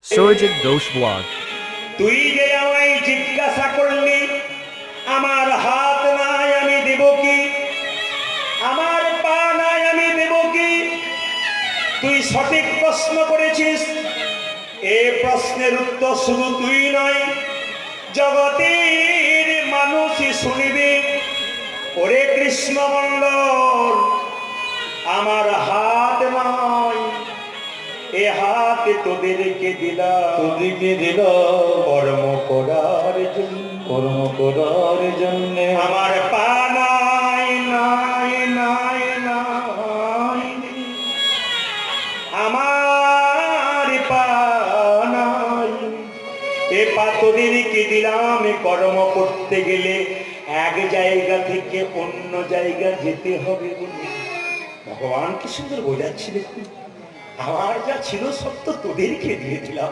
Surajit Ghosh Vlog. তুই যে আমায় জিজ্ঞাসা করলি আমার হাত নাই আমি দেব কি, আমার পা নাই আমি দেব কি, তুই সঠিক প্রশ্ন করেছিস। এ প্রশ্নের উত্তর শুধু তুই নয়, জগতের মানুষই শুনিবে। ওরে কৃষ্ণ মণ্ডল, আমার হাত নাই, এ হাতে তোদেরকে দিলাম কর্ম করার জন্য। আমার পা নাই নাই নাই নাই, আমার পা নাই, এ পা তোদেরকে দিলাম। এ কর্ম করতে গেলে এক জায়গা থেকে অন্য জায়গা যেতে হবে বলে ভগবান কি সুন্দর বোঝাচ্ছি। দেখুন, আমার যা ছিল সব তো তোদেরকে দিয়ে দিলাম।